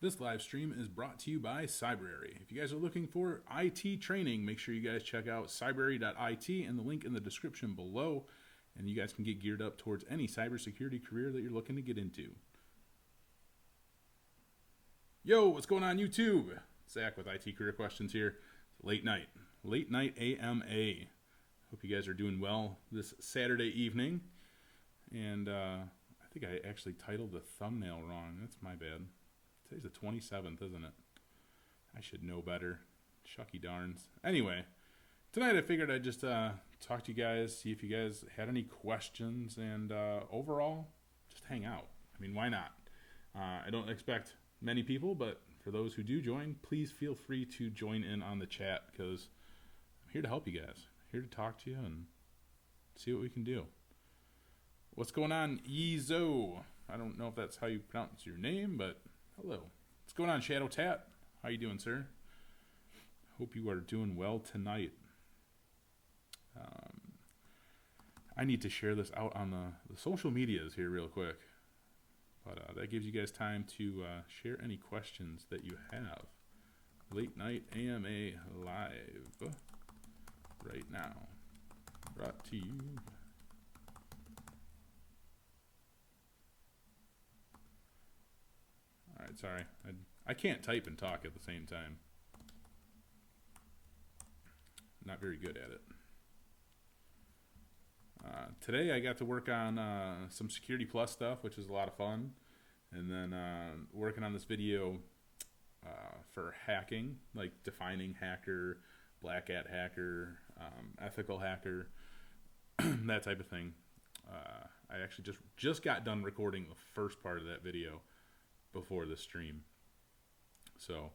This live stream is brought to you by Cybersecurity. If you guys are looking for IT training, make sure you guys check out cybersecurity.it and the link in the description below, and you guys can get geared up towards any cybersecurity career that you're looking to get into. Yo, what's going on YouTube? Zach with IT Career Questions here. Late night AMA. Hope you guys are doing well this Saturday evening. And I think I actually titled the thumbnail wrong. That's my bad. Today's the 27th, isn't it? I should know better. Shucky darns. Anyway, tonight I figured I'd just talk to you guys, see if you guys had any questions, and overall, just hang out. I mean, why not? I don't expect many people, but for those who do join, please feel free to join in on the chat, because I'm here to help you guys. Here to talk to you and see what we can do. What's going on, Yezo? I don't know if that's how you pronounce your name, but hello. What's going on, Shadow Tat? How you doing, sir? Hope you are doing well tonight. I need to share this out on the social medias here real quick. But that gives you guys time to share any questions that you have. Late Night AMA Live right now. Brought to you. Alright, sorry. I can't type and talk at the same time. Not very good at it. Today I got to work on some Security Plus stuff, which was a lot of fun. And then working on this video for hacking, like defining hacker, black hat hacker, ethical hacker, that type of thing. I actually just got done recording the first part of that video before the stream. So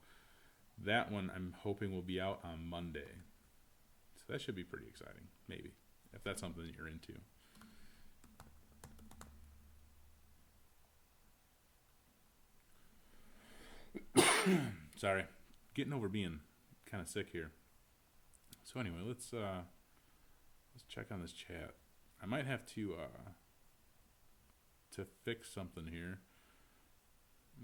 that one I'm hoping will be out on Monday. So that should be pretty exciting, maybe, if that's something that you're into. Sorry, getting over being kind of sick here. So anyway, let's check on this chat. I might have to fix something here,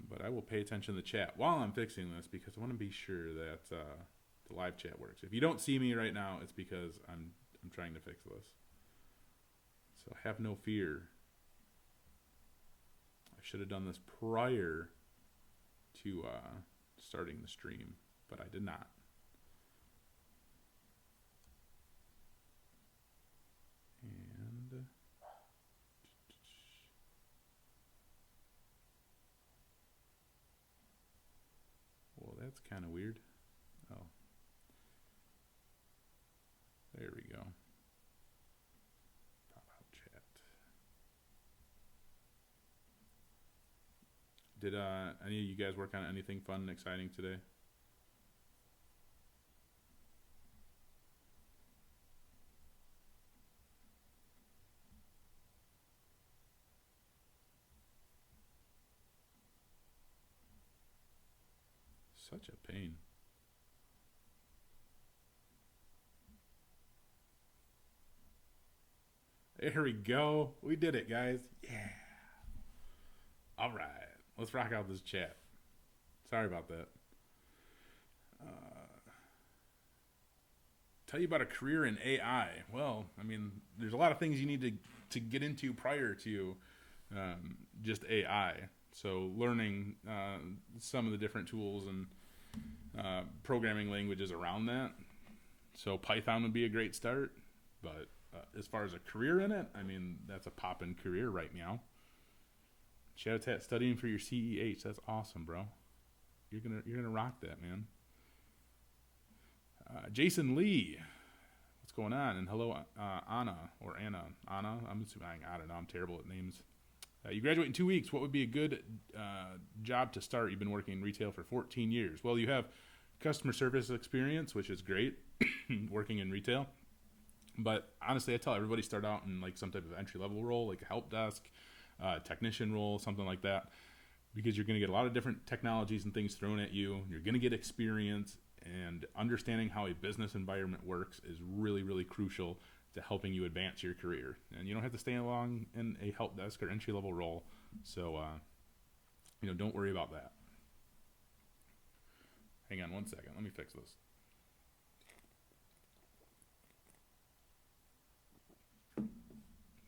but I will pay attention to the chat while I'm fixing this, because I want to be sure that the live chat works. If you don't see me right now, it's because I'm trying to fix this. So have no fear. I should have done this prior to starting the stream, but I did not. And well, that's kind of weird. Oh, there we go. Pop out chat. Did any of you guys work on anything fun and exciting today? Such a pain. There we go. We did it, guys. Yeah. All right. Let's rock out this chat. Sorry about that. Tell you about a career in AI. Well, I mean, there's a lot of things you need to get into prior to just AI. So learning some of the different tools and programming languages around that. So Python would be a great start. But as far as a career in it, I mean, that's a poppin' career right now. Shadow Tat, studying for your CEH. That's awesome, bro. You're gonna rock that, man. Jason Lee, what's going on? And hello, Anna or Anna. Anna, I'm assuming, I don't know. I'm terrible at names. You graduate in 2 weeks. What would be a good job to start? You've been working in retail for 14 years. Well, you have customer service experience, which is great, working in retail. But honestly, I tell everybody start out in like some type of entry-level role, like a help desk, technician role, something like that, because you're going to get a lot of different technologies and things thrown at you. You're going to get experience, and understanding how a business environment works is really, really crucial to helping you advance your career. And you don't have to stay long in a help desk or entry-level role. So, don't worry about that. Hang on one second. Let me fix this.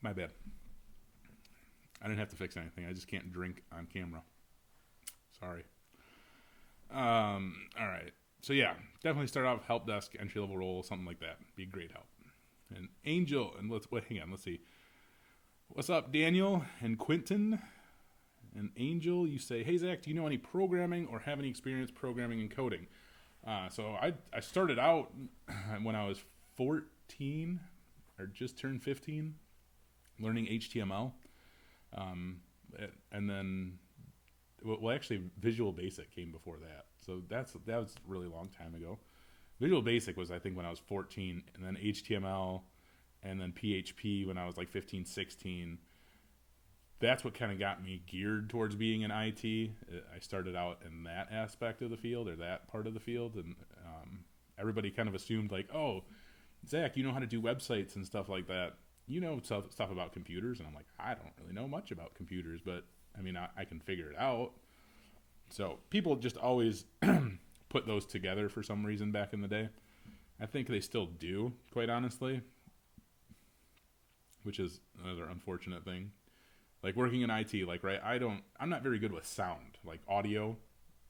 My bad. I didn't have to fix anything. I just can't drink on camera. Sorry. All right. So yeah, definitely start off help desk, entry level role, something like that. Be a great help. And Angel, and hang on, let's see. What's up, Daniel and Quentin and Angel? You say, hey Zach, do you know any programming or have any experience programming and coding? So I started out when I was 14 or just turned 15, learning HTML, and then actually Visual Basic came before that. So that was a really long time ago. Visual Basic was, I think, when I was 14, and then HTML, and then PHP when I was like 15, 16. That's what kind of got me geared towards being in IT. I started out in that aspect of the field, or that part of the field, and everybody kind of assumed like, oh, Zach, you know how to do websites and stuff like that. You know stuff about computers. And I'm like, I don't really know much about computers, but I mean, I can figure it out. So people just always put those together for some reason back in the day. I think they still do, quite honestly, which is another unfortunate thing. Like working in IT, like, right, I'm not very good with sound, like audio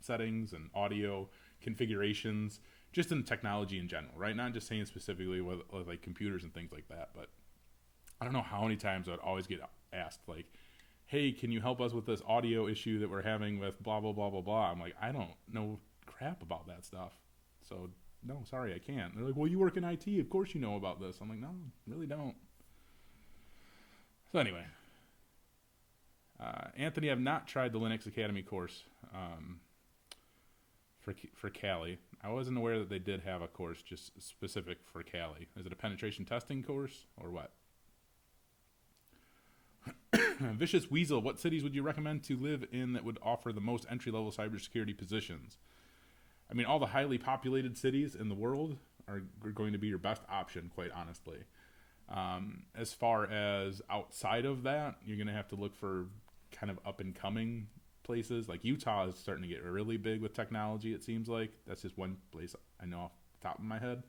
settings and audio configurations, just in technology in general, right? Not just saying specifically with like computers and things like that, but I don't know how many times I would always get asked, like, hey, can you help us with this audio issue that we're having with blah, blah, blah, blah, blah. I'm like, I don't know crap about that stuff. So, no, sorry, I can't. They're like, well, you work in IT. Of course you know about this. I'm like, no, really don't. So anyway, Anthony, I've not tried the Linux Academy course for Cali. I wasn't aware that they did have a course just specific for Cali. Is it a penetration testing course or what? Vicious Weasel, what cities would you recommend to live in that would offer the most entry-level cybersecurity positions? I mean, all the highly populated cities in the world are going to be your best option, quite honestly. As far as outside of that, you're going to have to look for kind of up-and-coming places. Like Utah is starting to get really big with technology, it seems like. That's just one place I know off the top of my head.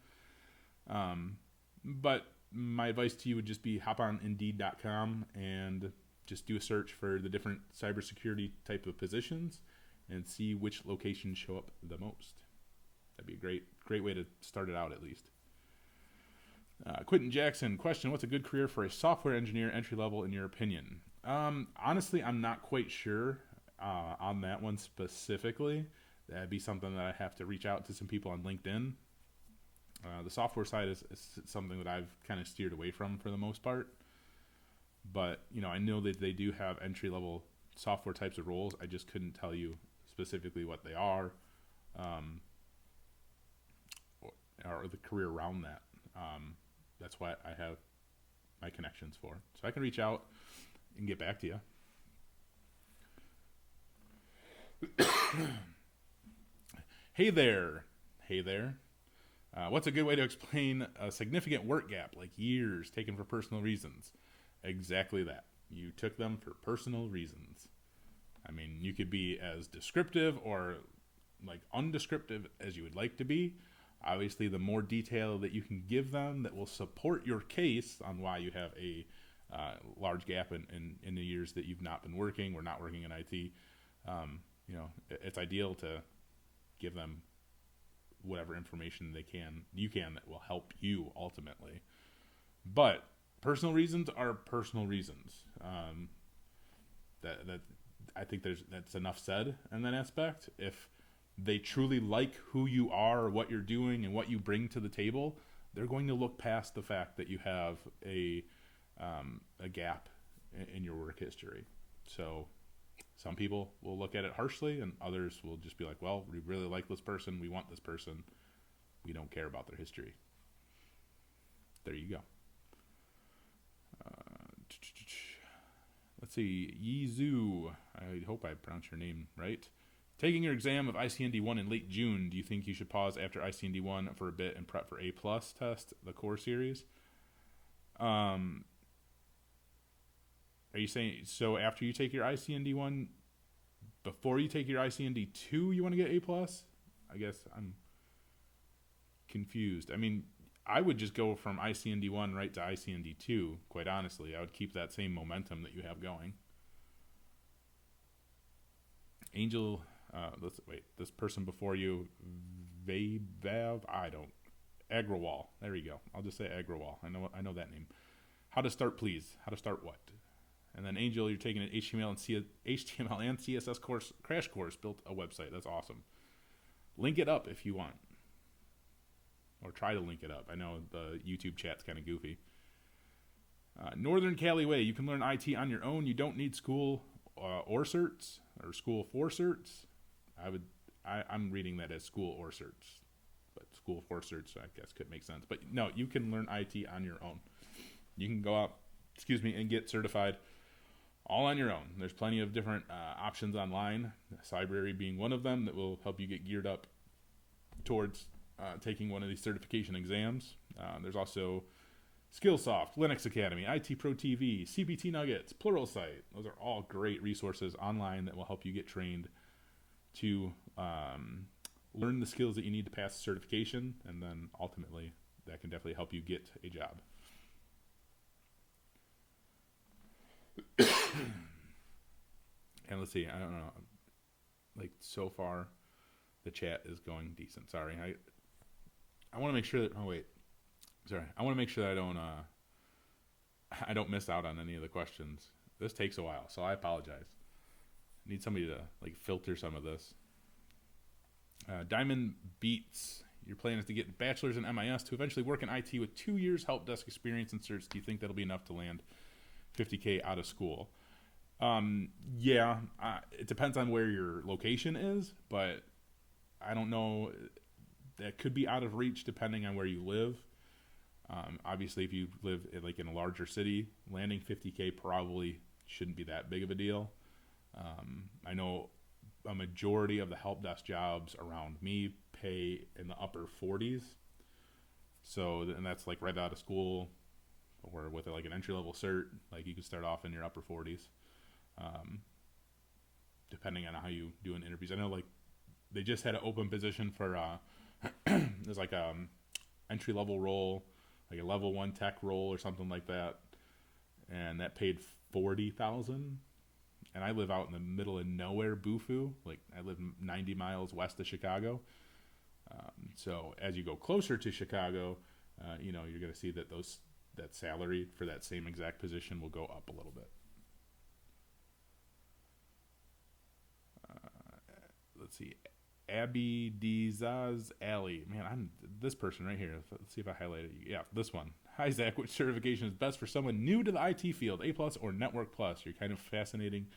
But my advice to you would just be hop on Indeed.com and just do a search for the different cybersecurity type of positions and see which locations show up the most. That'd be a great way to start it out, at least. Quentin Jackson, question, what's a good career for a software engineer entry level in your opinion? Honestly, I'm not quite sure on that one specifically. That'd be something that I have to reach out to some people on LinkedIn. The software side is something that I've kind of steered away from for the most part. But, you know, I know that they do have entry-level software types of roles. I just couldn't tell you specifically what they are, or the career around that. That's what I have my connections for. So I can reach out and get back to you. Hey there. What's a good way to explain a significant work gap, like years taken for personal reasons? Exactly that. You took them for personal reasons. I mean, you could be as descriptive or like undescriptive as you would like to be. Obviously, the more detail that you can give them that will support your case on why you have a large gap in the years that you've not been working or not working in IT, you know, it's ideal to give them whatever information you can that will help you ultimately. But personal reasons are personal reasons. That I think that's enough said in that aspect. If they truly like who you are, what you're doing, and what you bring to the table, they're going to look past the fact that you have a gap in your work history. So some people will look at it harshly, and others will just be like, well, we really like this person. We want this person. We don't care about their history. There you go. Let's see. Yizu. I hope I pronounced your name right. Taking your exam of ICND1 in late June, do you think you should pause after ICND1 for a bit and prep for A+ test, the core series? Are you saying, so after you take your ICND1, before you take your ICND2, you want to get A+? I guess I'm confused. I mean, I would just go from ICND1 right to ICND2, quite honestly. I would keep that same momentum that you have going. Angel, this person before you, Agrawal. There you go. I'll just say Agrawal. I know that name. How to start, please. How to start what? And then Angel, you're taking an HTML and CSS crash course, built a website. That's awesome. Link it up if you want. Or try to link it up. I know the YouTube chat's kind of goofy. Northern Cali Way, you can learn IT on your own. You don't need school or certs, or school for certs. I'm reading that as school or certs. But school for certs, I guess, could make sense. But no, you can learn IT on your own. You can go out, and get certified all on your own. There's plenty of different options online, Cybrary being one of them, that will help you get geared up towards taking one of these certification exams. There's also Skillsoft, Linux Academy, IT Pro TV, CPT Nuggets, Pluralsight. Those are all great resources online that will help you get trained to learn the skills that you need to pass the certification, and then ultimately that can definitely help you get a job. And let's see, I don't know, like so far the chat is going decent. Sorry, I want to make sure that I want to make sure that I don't miss out on any of the questions. This takes a while, so I apologize. I need somebody to like filter some of this. Diamond Beats, your plan is to get bachelor's in MIS to eventually work in IT with 2 years help desk experience and certs. Do you think that'll be enough to land $50K out of school? Yeah, it depends on where your location is, but I don't know. That could be out of reach depending on where you live. Obviously, if you live in a larger city, landing $50K probably shouldn't be that big of a deal. I know a majority of the help desk jobs around me pay in the upper 40s. So, and that's like right out of school, or with like an entry-level cert, like you can start off in your upper 40s, depending on how you do in interviews. I know like they just had an open position for there's like a entry-level role, like a level 1 tech role or something like that, and that paid $40,000. And I live out in the middle of nowhere, Bufu. Like I live 90 miles west of Chicago. So as you go closer to Chicago, you're going to see that that salary for that same exact position will go up a little bit. Let's see. Abby Dizaz Ali. Man, this person right here. Let's see if I highlighted you. Yeah, this one. Hi, Zach. Which certification is best for someone new to the IT field? A+ or Network Plus? You're kind of fascinating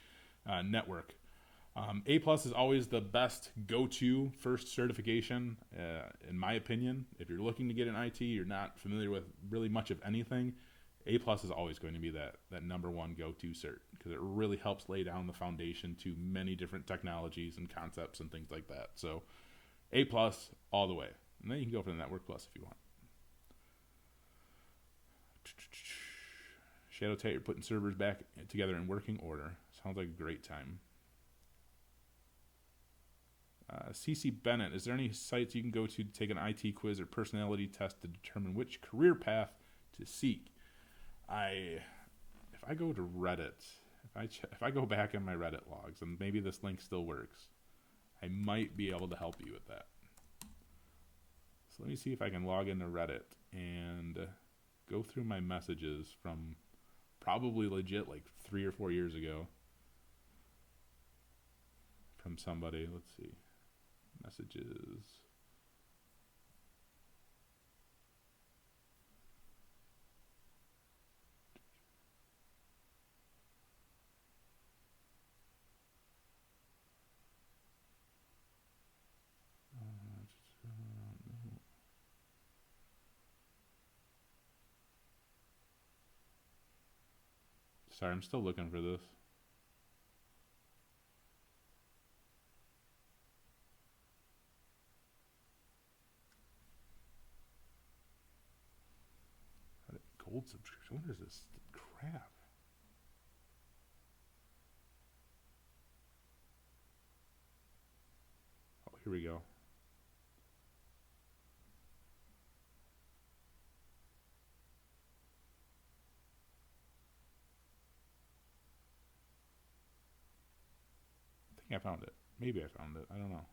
network. A+ is always the best go-to first certification, in my opinion. If you're looking to get in IT, you're not familiar with really much of anything, A+ is always going to be that number one go-to cert, because it really helps lay down the foundation to many different technologies and concepts and things like that. So A+ all the way. And then you can go for the Network Plus if you want. Shadow Tate, you're putting servers back together in working order. Sounds like a great time. CC Bennett, is there any sites you can go to take an IT quiz or personality test to determine which career path to seek? If I go to Reddit, if I go back in my Reddit logs, and maybe this link still works, I might be able to help you with that. So let me see if I can log into Reddit and go through my messages from probably legit like 3 or 4 years ago from somebody. Let's see. Messages. Sorry, I'm still looking for this. Gold subscription. What is this crap? Oh, here we go. I found it. Maybe I found it. I don't know.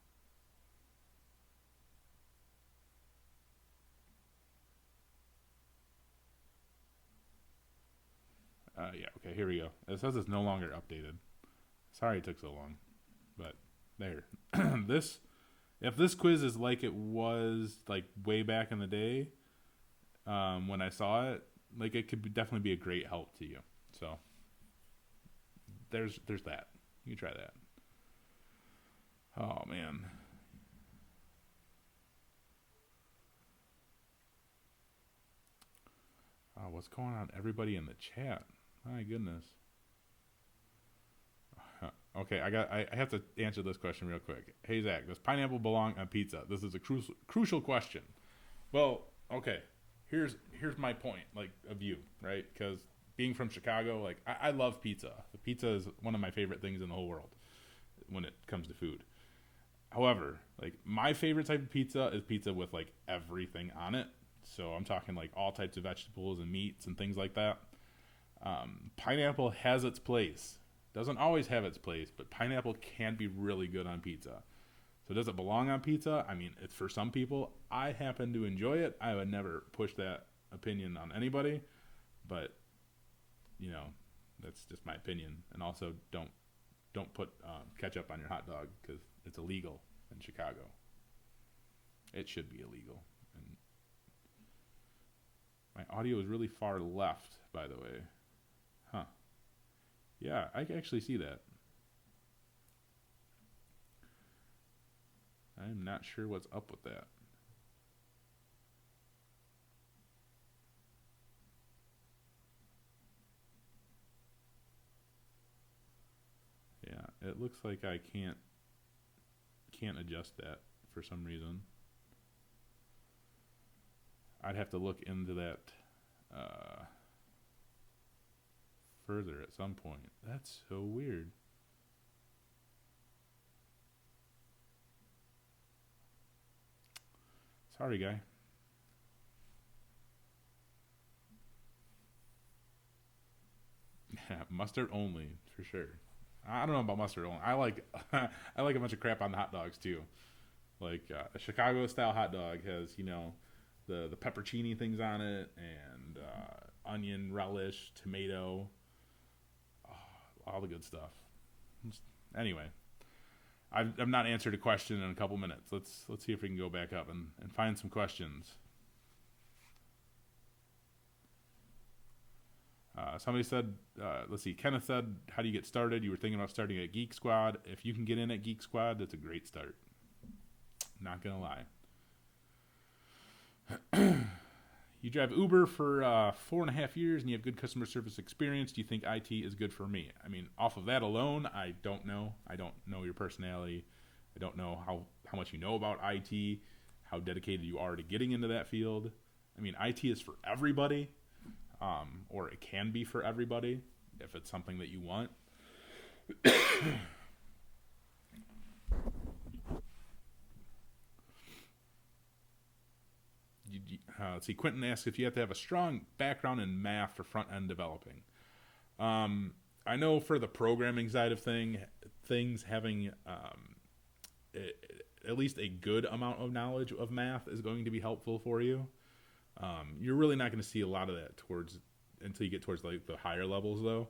Yeah, okay, here we go. It says it's no longer updated. Sorry it took so long. But there. If this quiz is like it was like way back in the day, when I saw it, like it could definitely be a great help to you. So there's that. You can try that. Oh man. What's going on? Everybody in the chat. My goodness. Okay, I have to answer this question real quick. Hey Zach, does pineapple belong on pizza? This is a crucial question. Well, okay. Here's my point, like, of view, right? Because being from Chicago, like, I love pizza. The pizza is one of my favorite things in the whole world when it comes to food. However, like, my favorite type of pizza is pizza with like everything on it. So I'm talking like all types of vegetables and meats and things like that. Pineapple has its place. Doesn't always have its place, but pineapple can be really good on pizza. So does it belong on pizza? I mean, it's for some people. I happen to enjoy it. I would never push that opinion on anybody, but you know, that's just my opinion. And also, don't put ketchup on your hot dog because it's illegal in Chicago. It should be illegal. And my audio is really far left, by the way. Huh. Yeah, I can actually see that. I'm not sure what's up with that. Yeah, it looks like I can't adjust that for some reason. I'd have to look into that further at some point. That's so weird. Sorry, guy. Mustard only, for sure. I don't know about mustard only. I like I like a bunch of crap on the hot dogs too. Like a Chicago style hot dog has, you know, the peppercini things on it and onion relish, tomato, all the good stuff. Anyway, I've not answered a question in a couple minutes. Let's see if we can go back up and find some questions. Somebody said, let's see, Kenneth said, how do you get started? You were thinking about starting at Geek Squad. If you can get in at Geek Squad, that's a great start. Not going to lie. You drive Uber for 4.5 years and you have good customer service experience. Do you think IT is good for me? I mean, off of that alone, I don't know. I don't know your personality. I don't know how much you know about IT, how dedicated you are to getting into that field. I mean, IT is for everybody. Or it can be for everybody if it's something that you want. Let's see, Quentin asks if you have to have a strong background in math for front-end developing. I know for the programming side of things having at least a good amount of knowledge of math is going to be helpful for you. You're really not going to see a lot of that until you get towards like the higher levels, though.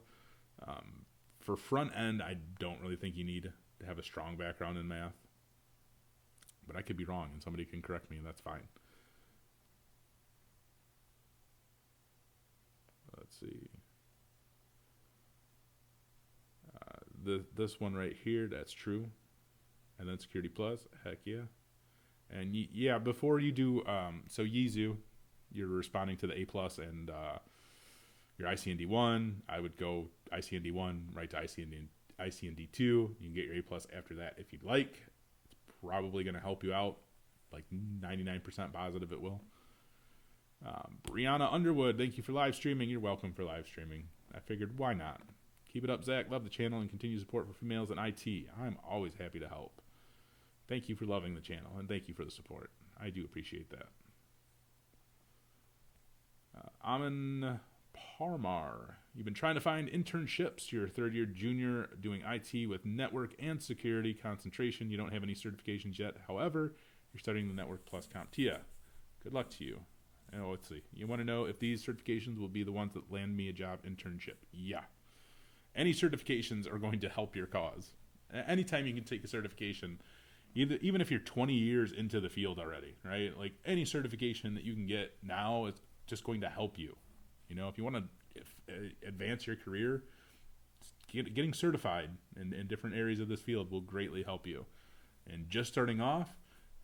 For front end, I don't really think you need to have a strong background in math, but I could be wrong, and somebody can correct me, and that's fine. Let's see. This one right here, that's true. And then Security Plus, heck yeah. And yeah, before you do, so Yizu, you're responding to the A+ and your ICND1. I would go ICND1 right to ICND2. You can get your A+ after that if you'd like. It's probably going to help you out. Like 99% positive it will. Brianna Underwood, thank you for live streaming. You're welcome for live streaming. I figured, why not? Keep it up, Zach. Love the channel and continue support for females in IT. I'm always happy to help. Thank you for loving the channel, and thank you for the support. I do appreciate that. Amin Parmar. You've been trying to find internships. You're a third-year junior doing IT with network and security concentration. You don't have any certifications yet. However, you're studying the Network Plus CompTIA. Good luck to you. And let's see. You want to know if these certifications will be the ones that land me a job internship. Yeah. Any certifications are going to help your cause. Anytime you can take a certification, even if you're 20 years into the field already, right? Like any certification that you can get now is just going to help you. You know, if you want to advance your career, getting certified in different areas of this field will greatly help you. And just starting off,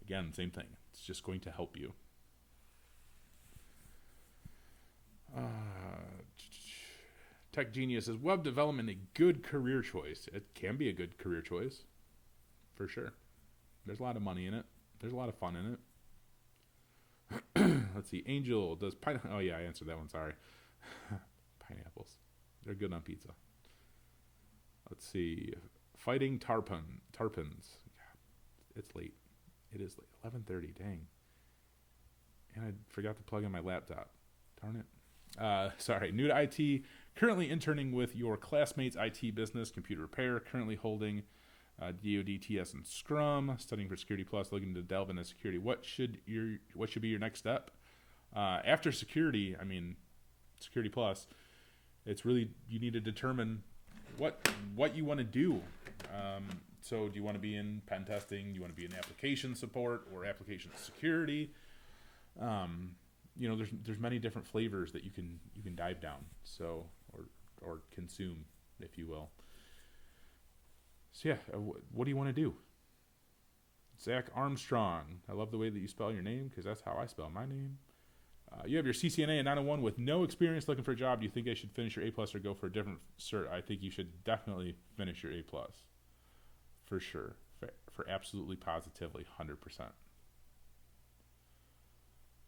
again, same thing. It's just going to help you. Tech Genius is web development a good career choice? It can be a good career choice, for sure. There's a lot of money in it. There's a lot of fun in it. Let's see. Angel does pineapple. Oh yeah, I answered that one. Sorry. Pineapples. They're good on pizza. Let's see. Fighting tarpons. God, it's late. It is late. 11:30. Dang. And I forgot to plug in my laptop. Darn it. Sorry. New to IT. Currently interning with your classmates' IT business, computer repair. Currently holding DoD, TS, and Scrum. Studying for Security Plus. Looking to delve into security. What should be your next step? After security, Security Plus, it's really, you need to determine what you want to do. So do you want to be in pen testing? Do you want to be in application support or application security? There's many different flavors that you can dive down. So or consume, if you will. So yeah, what do you want to do? Zach Armstrong. I love the way that you spell your name because that's how I spell my name. You have your CCNA and 901 with no experience looking for a job. Do you think I should finish your A+ or go for a different cert? I think you should definitely finish your A+. For sure. For absolutely positively 100%.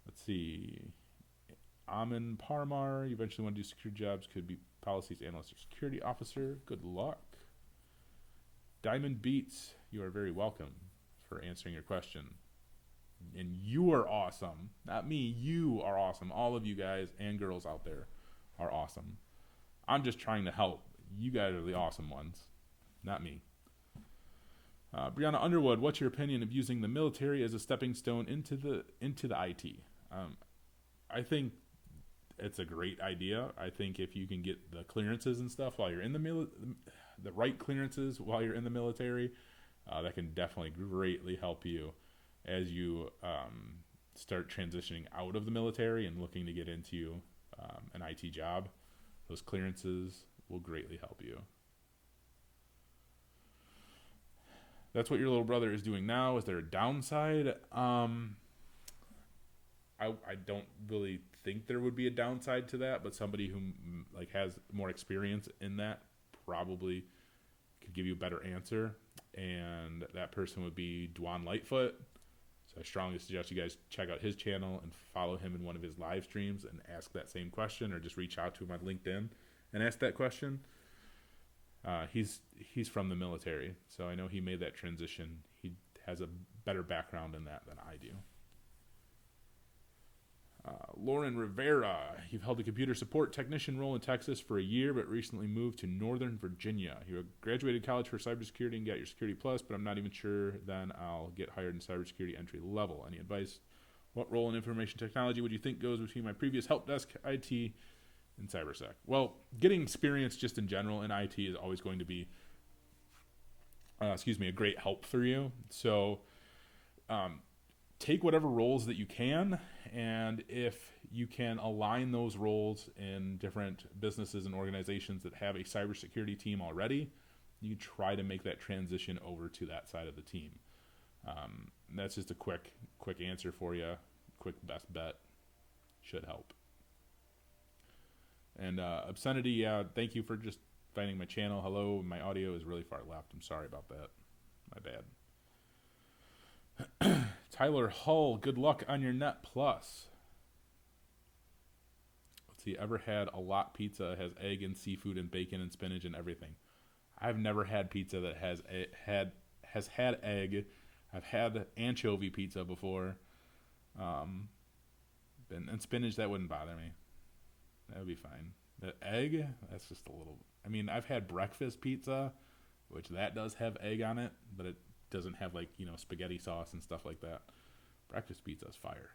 Let's see. Amin Parmar. You eventually want to do security jobs. Could be policies analyst or security officer. Good luck. Diamond Beats. You are very welcome for answering your question. And you are awesome. Not me. You are awesome. All of you guys and girls out there are awesome. I'm just trying to help. You guys are the awesome ones. Not me. Brianna Underwood, what's your opinion of using the military as a stepping stone into the IT? I think it's a great idea. I think if you can get the clearances and stuff while you're in the right clearances while you're in the military, that can definitely greatly help you as you start transitioning out of the military and looking to get into an IT job. Those clearances will greatly help you. That's what your little brother is doing now. Is there a downside? I don't really think there would be a downside to that, but somebody who has more experience in that probably could give you a better answer. And that person would be Dwan Lightfoot. So I strongly suggest you guys check out his channel and follow him in one of his live streams and ask that same question, or just reach out to him on LinkedIn and ask that question. He's from the military, so I know he made that transition. He has a better background in that than I do. Lauren Rivera, you've held a computer support technician role in Texas for a year, but recently moved to Northern Virginia. You graduated college for cybersecurity and got your Security Plus, but I'm not even sure then I'll get hired in cybersecurity entry level. Any advice? What role in information technology would you think goes between my previous help desk, IT, and cybersec? Well, getting experience just in general in IT is always going to be, a great help for you. So, take whatever roles that you can, and if you can align those roles in different businesses and organizations that have a cybersecurity team already, you can try to make that transition over to that side of the team. That's just a quick answer for you. Quick best bet. Should help. And Obscenity, yeah, thank you for just finding my channel. Hello, my audio is really far left. I'm sorry about that. My bad. Tyler Hull, good luck on your Net Plus. Let's see, ever had a lot pizza that has egg and seafood and bacon and spinach and everything? I've never had pizza that has had egg. I've had anchovy pizza before. And spinach, that wouldn't bother me. That would be fine. The egg, that's just a little. I mean, I've had breakfast pizza, which that does have egg on it, but it doesn't have like, spaghetti sauce and stuff like that. Breakfast pizza is fire.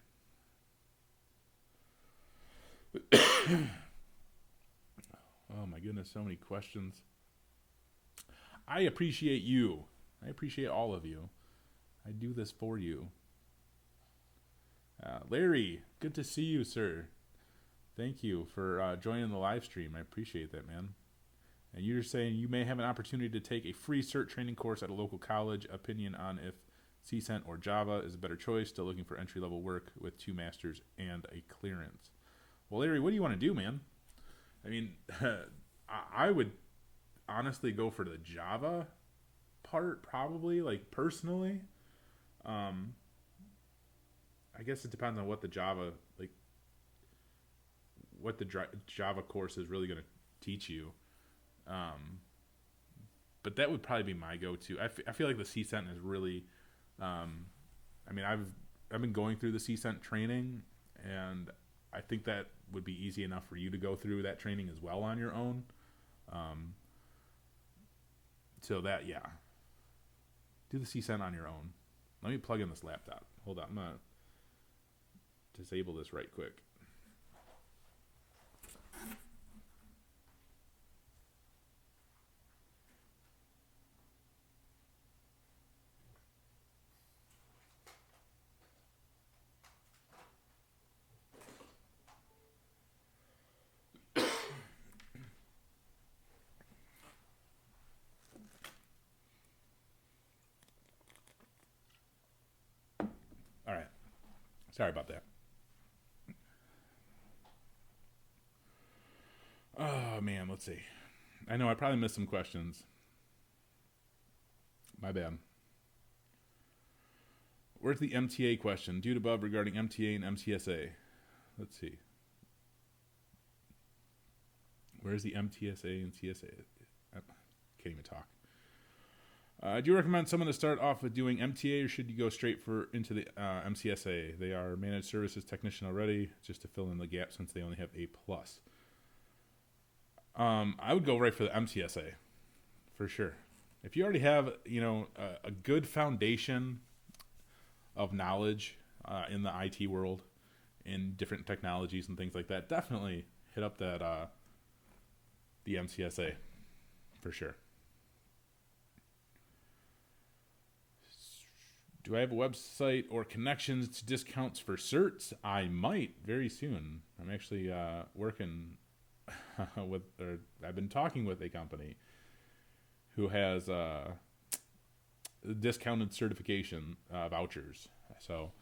Oh my goodness, so many questions. I appreciate you. I appreciate all of you. I do this for you. Larry, good to see you, sir. Thank you for joining the live stream. I appreciate that, man. And you're saying you may have an opportunity to take a free cert training course at a local college. Opinion on if CCENT or Java is a better choice. Still looking for entry-level work with 2 masters and a clearance. Well, Larry, what do you want to do, man? I mean, I would honestly go for the Java part, probably, like, personally. I guess it depends on what the Java, like, what the Java course is really going to teach you. But that would probably be my go-to. I feel like the CCENT is really, I mean, I've been going through the CCENT training, and I think that would be easy enough for you to go through that training as well on your own. So that, yeah. Do the CCENT on your own. Let me plug in this laptop. Hold on, I'm going to disable this right quick. All right. Sorry about that. Oh, man, let's see. I know I probably missed some questions. My bad. Where's the MTA question? Viewed above regarding MTA and MTSA. Let's see. Where's the MTSA and TSA? I can't even talk. Do you recommend someone to start off with doing MTA, or should you go straight into the MCSA? They are managed services technician already, just to fill in the gap since they only have A+. I would go right for the MTSA, for sure. If you already have, a good foundation of knowledge in the IT world, in different technologies and things like that, definitely hit up that the MCSA, for sure. Do I have a website or connections to discounts for certs? I might very soon. I'm actually working I've been talking with a company who has discounted certification vouchers. So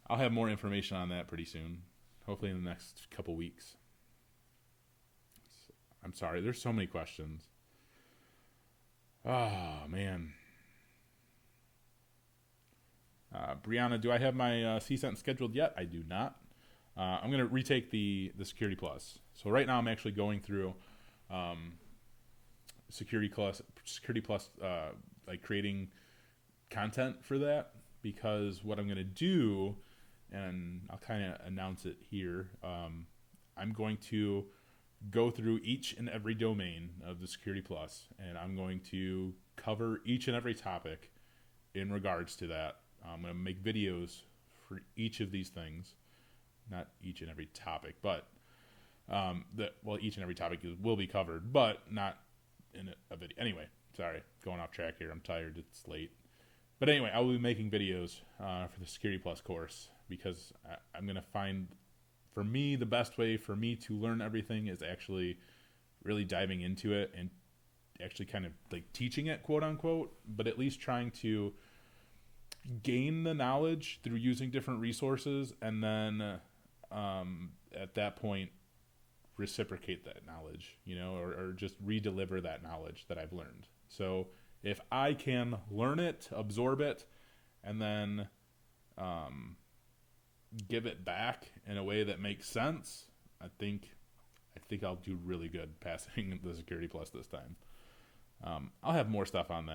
I'll have more information on that pretty soon, hopefully in the next couple weeks. I'm sorry, there's so many questions. Oh, man. Brianna, do I have my CCENT scheduled yet? I do not. I'm going to retake the Security Plus. So right now I'm actually going through Security Plus, like creating content for that, because what I'm going to do, and I'll kind of announce it here, I'm going to go through each and every domain of the Security Plus, and I'm going to cover each and every topic in regards to that. I'm going to make videos for each of these things, not each and every topic, but each and every topic will be covered, but not in a video. Anyway, sorry, going off track here. I'm tired. It's late. But anyway, I will be making videos for the Security Plus course, because I'm going to find, for me, the best way for me to learn everything is actually really diving into it and actually kind of like teaching it, quote unquote, but at least trying to gain the knowledge through using different resources, and then at that point reciprocate that knowledge, or just re-deliver that knowledge that I've learned. So if I can learn it, absorb it, and then give it back in a way that makes sense, I think I'll do really good passing the Security Plus this time. I'll have more stuff on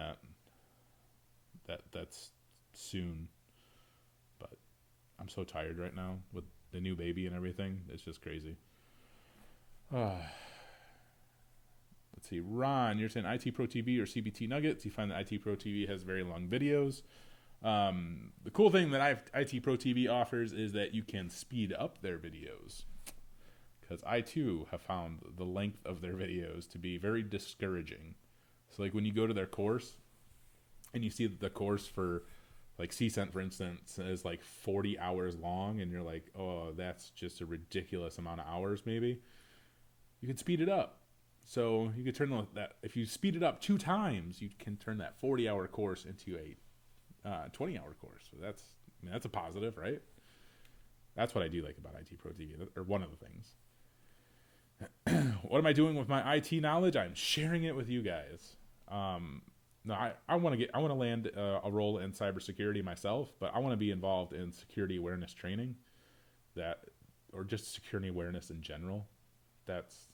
that's soon, but I'm so tired right now with the new baby and everything. It's just crazy. Let's see, Ron, you're saying IT Pro TV or CBT Nuggets. You find that IT Pro TV has very long videos. The cool thing that IT Pro TV offers is that you can speed up their videos. Because I, too, have found the length of their videos to be very discouraging. So, like, when you go to their course, and you see that the course for, like, CCENT, for instance, is, like, 40 hours long, and you're like, oh, that's just a ridiculous amount of hours, maybe. You can speed it up. So, you could turn that, if you speed it up 2 times, you can turn that 40-hour course into a 20-hour course. So, that's a positive, right? That's what I do like about IT Pro TV, or one of the things. What am I doing with my IT knowledge? I'm sharing it with you guys. No, I want to land a role in cybersecurity myself, but I want to be involved in security awareness training, or just security awareness in general. That's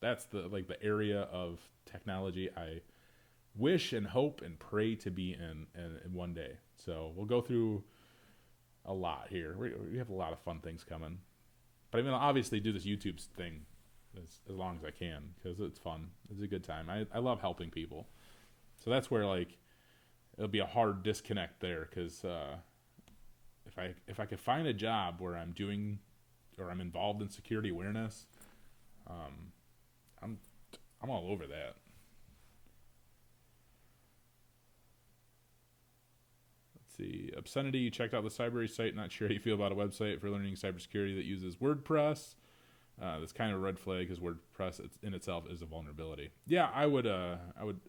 the area of technology I wish and hope and pray to be in one day. So we'll go through a lot here. We have a lot of fun things coming, but I'm gonna obviously do this YouTube thing as long as I can, because it's fun. It's a good time. I love helping people. So that's where, like, it'll be a hard disconnect there, because if I could find a job where I'm doing, or I'm involved in security awareness, I'm all over that. Let's see, Obscenity, you checked out the Cybersecurity site. Not sure how you feel about a website for learning cybersecurity that uses WordPress. That's kind of a red flag, because WordPress in itself is a vulnerability. Yeah, I would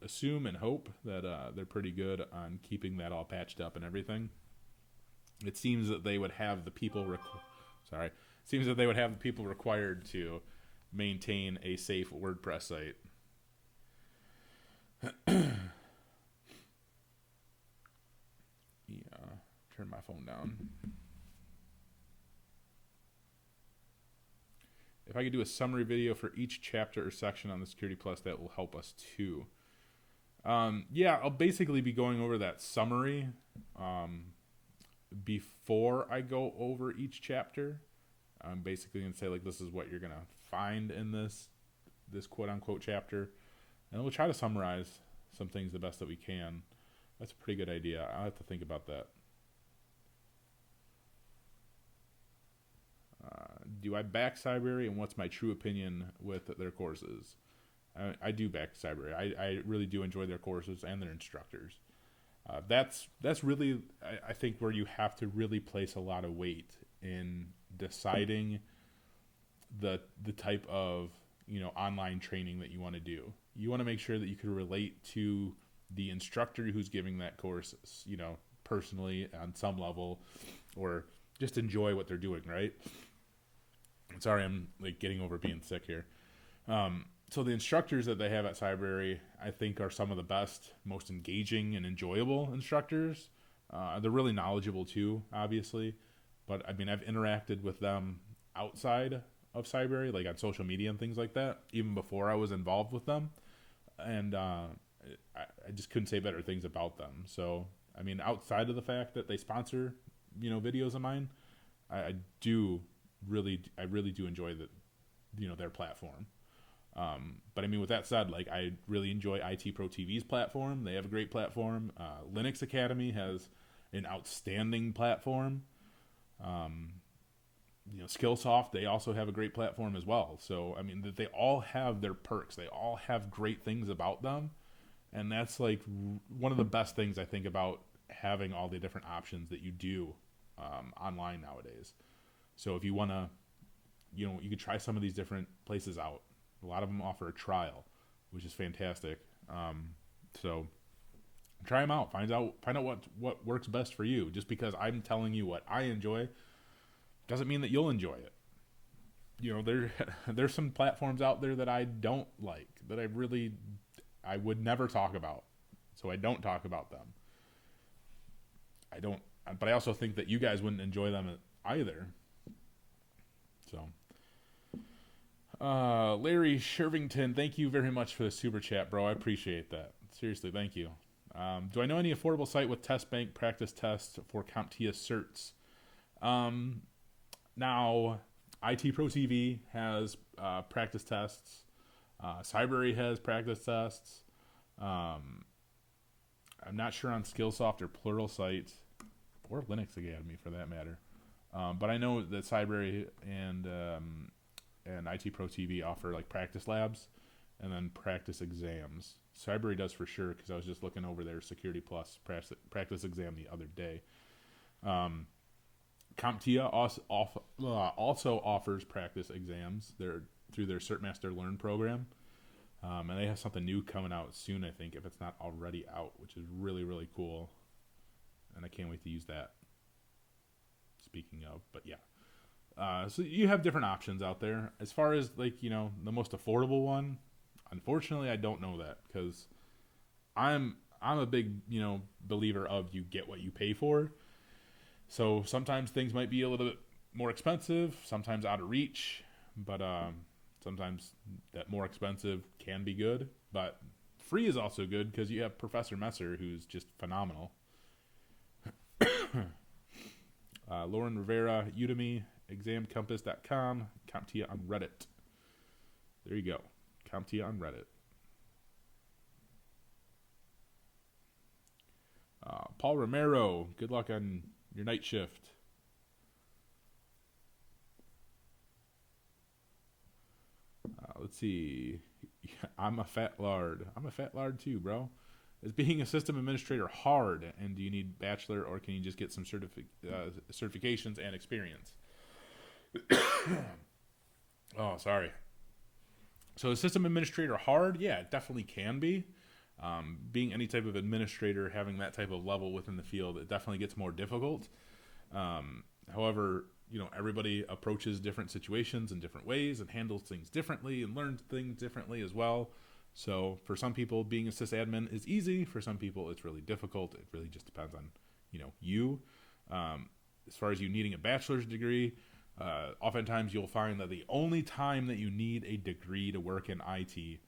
assume and hope that they're pretty good on keeping that all patched up and everything. It seems that they would have the people required to maintain a safe WordPress site. Yeah, turn my phone down. If I could do a summary video for each chapter or section on the Security Plus, that will help us too. Yeah, I'll basically be going over that summary before I go over each chapter. I'm basically going to say, like, this is what you're going to find in this quote-unquote chapter. And we'll try to summarize some things the best that we can. That's a pretty good idea. I'll have to think about that. Do I back Cybersecurity, and what's my true opinion with their courses? I do back Cybersecurity. I really do enjoy their courses and their instructors. That's really, I think, where you have to really place a lot of weight in deciding the type of online training that you want to do. You want to make sure that you can relate to the instructor who's giving that course, personally on some level, or just enjoy what they're doing, right? Sorry, I'm like getting over being sick here. So the instructors that they have at Cybersecurity, I think, are some of the best, most engaging and enjoyable instructors. They're really knowledgeable too, obviously. But I mean, I've interacted with them outside of Cybersecurity, like on social media and things like that, even before I was involved with them. And I just couldn't say better things about them. So, I mean, outside of the fact that they sponsor, videos of mine, I really do enjoy their platform. But I mean, with that said, like, I really enjoy IT Pro TV's platform. They have a great platform. Linux Academy has an outstanding platform. Skillsoft, they also have a great platform as well. So, I mean, they all have their perks. They all have great things about them. And that's like one of the best things I think about having all the different options that you do online nowadays. So if you want to, you could try some of these different places out. A lot of them offer a trial, which is fantastic. So try them out. Find out what works best for you. Just because I'm telling you what I enjoy doesn't mean that you'll enjoy it. There's some platforms out there that I don't like, that I would never talk about. So I don't talk about them. But I also think that you guys wouldn't enjoy them either. So, Larry Shervington, thank you very much for the super chat, bro. I appreciate that. Seriously, thank you. Do I know any affordable site with test bank practice tests for CompTIA certs? Now, IT Pro TV has practice tests. Cybersecurity has practice tests. I'm not sure on Skillsoft or Pluralsight, or Linux Academy for that matter. But I know that Cybersecurity and IT Pro TV offer like practice labs and then practice exams. Cybersecurity does for sure, because I was just looking over their Security Plus practice exam the other day. CompTIA also offers practice exams. They're through their CertMaster Learn program. And they have something new coming out soon, I think, if it's not already out, which is really, really cool. And I can't wait to use that. Speaking of, but yeah. So you have different options out there. As far as like, the most affordable one, unfortunately, I don't know that, because I'm a big, believer of you get what you pay for. So sometimes things might be a little bit more expensive, sometimes out of reach, but sometimes that more expensive can be good. But free is also good, because you have Professor Messer, who's just phenomenal. Lauren Rivera, Udemy, examcompass.com, CompTIA on Reddit. There you go. CompTIA on Reddit. Paul Romero, good luck on your night shift. Let's see. I'm a fat lard. I'm a fat lard too, bro. Is being a system administrator hard, and do you need bachelor, or can you just get some certifications and experience? Oh, sorry. So is system administrator hard? Yeah, it definitely can be. Being any type of administrator, having that type of level within the field, it definitely gets more difficult. However, everybody approaches different situations in different ways and handles things differently and learns things differently as well. So for some people, being a sysadmin is easy. For some people, it's really difficult. It really just depends on, you. As far as you needing a bachelor's degree, oftentimes you'll find that the only time that you need a degree to work in IT,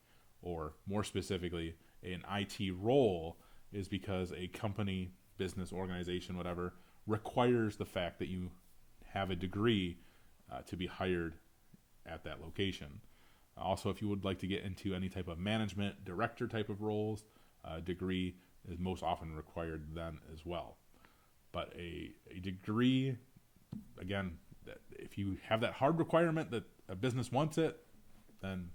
or more specifically, an IT role, is because a company, business, organization, whatever, requires the fact that you have a degree to be hired at that location. Also, if you would like to get into any type of management, director type of roles, a degree is most often required then as well. But a degree, again, if you have that hard requirement that a business wants it, then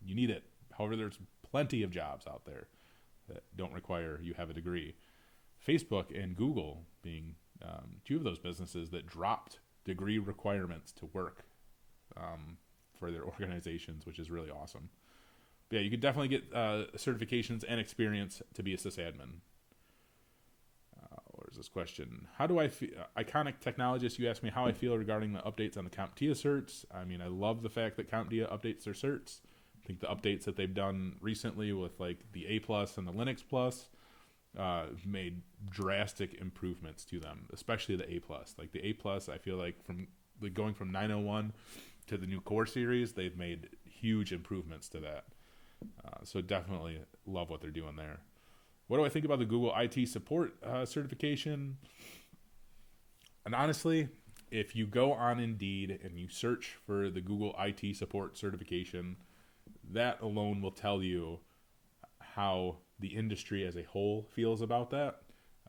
you need it. However, there's plenty of jobs out there that don't require you have a degree. Facebook and Google being two of those businesses that dropped degree requirements to work for their organizations, which is really awesome. But yeah, you could definitely get certifications and experience to be a sysadmin. Where's this question? How do I feel? Iconic Technologist, you asked me how I feel regarding the updates on the CompTIA certs. I mean, I love the fact that CompTIA updates their certs. I think the updates that they've done recently with like the A Plus and the Linux Plus made drastic improvements to them, especially the A Plus. Like the A Plus, I feel like from going from 901 to the new Core series, they've made huge improvements to that. So definitely love what they're doing there. What do I think about the Google IT support certification? And honestly, if you go on Indeed and you search for the Google IT support certification, that alone will tell you how the industry as a whole feels about that.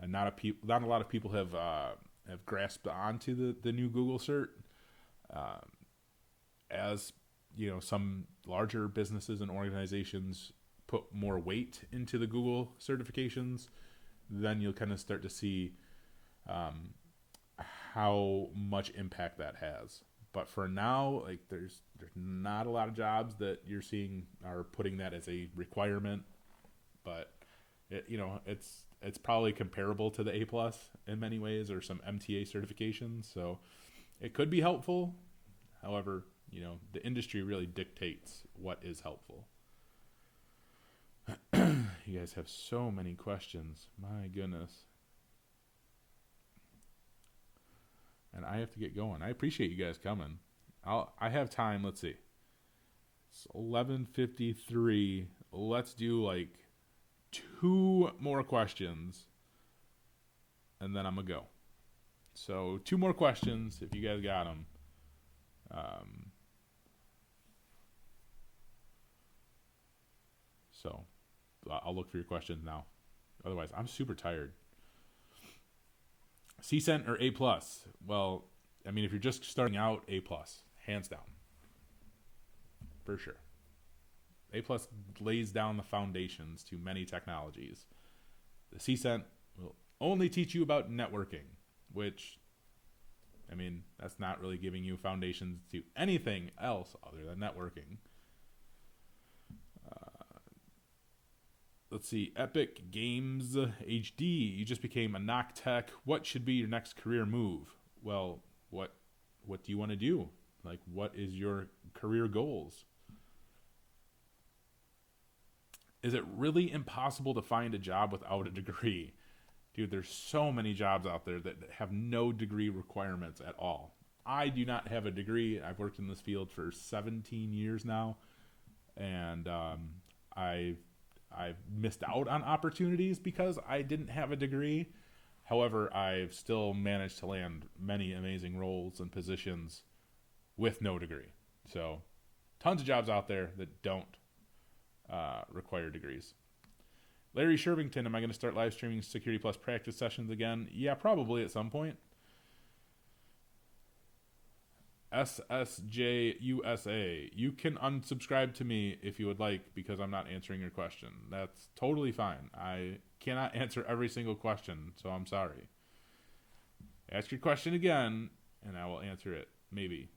Not a lot of people have grasped onto the new Google cert. As some larger businesses and organizations put more weight into the Google certifications, then you'll kind of start to see how much impact that has. But for now, like there's not a lot of jobs that you're seeing are putting that as a requirement. But it's probably comparable to the A Plus in many ways, or some MTA certifications. So it could be helpful. However, the industry really dictates what is helpful. You guys have so many questions. My goodness. And I have to get going. I appreciate you guys coming. I have time. Let's see. It's 11:53. Let's do like 2 more questions, and then I'm going to go. So 2 more questions if you guys got them. So I'll look for your questions now. Otherwise, I'm super tired. CCENT or A+? Well, I mean, if you're just starting out, A+, hands down. For sure. A+ lays down the foundations to many technologies. The CCENT will only teach you about networking, which, I mean, that's not really giving you foundations to anything else other than networking. Let's see, Epic Games HD, you just became a knock tech. What should be your next career move? Well, what do you want to do? Like, what is your career goals? Is it really impossible to find a job without a degree? Dude, there's so many jobs out there that have no degree requirements at all. I do not have a degree. I've worked in this field for 17 years now, and I've missed out on opportunities because I didn't have a degree. However, I've still managed to land many amazing roles and positions with no degree. So, tons of jobs out there that don't require degrees. Larry Shervington, am I going to start live streaming Security Plus practice sessions again? Yeah, probably at some point. SSJUSA, you can unsubscribe to me if you would like because I'm not answering your question. That's totally fine. I cannot answer every single question, so I'm sorry. Ask your question again, and I will answer it. Maybe.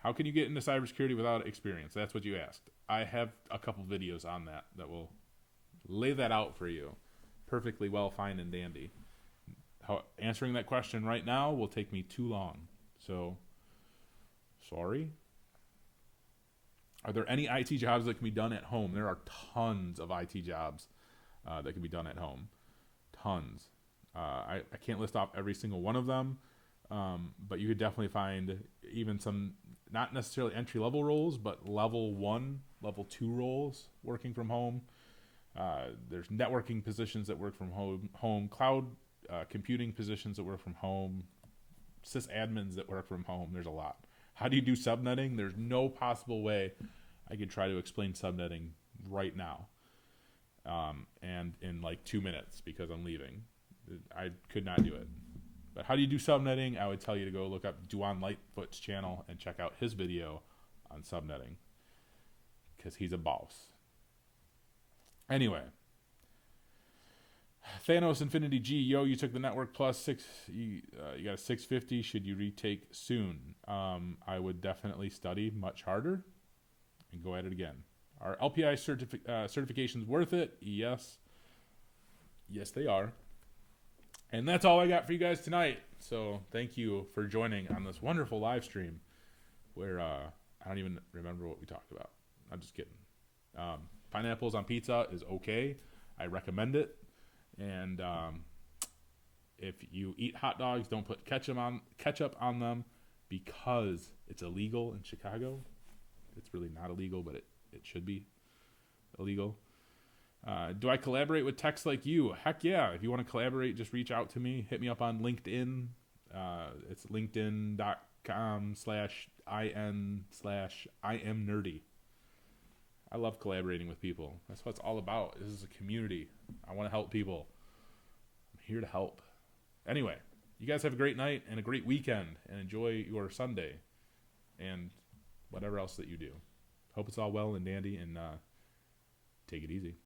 How can you get into cybersecurity without experience? That's what you asked. I have a couple videos on that will lay that out for you. Perfectly well, fine, and dandy. Answering that question right now will take me too long. So, sorry. Are there any IT jobs that can be done at home? There are tons of IT jobs that can be done at home. Tons. I can't list off every single one of them, but you could definitely find even some, not necessarily entry-level roles, but level 1, level 2 roles working from home. There's networking positions that work from home, cloud computing positions that work from home, sysadmins that work from home. There's a lot. How do you do subnetting? There's no possible way I could try to explain subnetting right now and in like 2 minutes because I'm leaving. I could not do it. But how do you do subnetting? I would tell you to go look up Duan Lightfoot's channel and check out his video on subnetting because he's a boss. Anyway, Thanos Infinity G, yo, you took the Network Plus 6, you got a 650. Should you retake soon? I would definitely study much harder and go at it again. Are LPI certifications worth it? Yes. Yes, they are. And that's all I got for you guys tonight. So thank you for joining on this wonderful live stream where I don't even remember what we talked about. I'm just kidding. Pineapples on pizza is okay. I recommend it. And if you eat hot dogs, don't put ketchup on them because it's illegal in Chicago. It's really not illegal, but it should be illegal. Do I collaborate with techs like you? Heck yeah. If you want to collaborate, just reach out to me. Hit me up on LinkedIn. It's linkedin.com/in/IamNerdy. I love collaborating with people. That's what it's all about. This is a community. I want to help people. I'm here to help. Anyway, you guys have a great night and a great weekend and enjoy your Sunday and whatever else that you do. Hope it's all well and dandy and take it easy.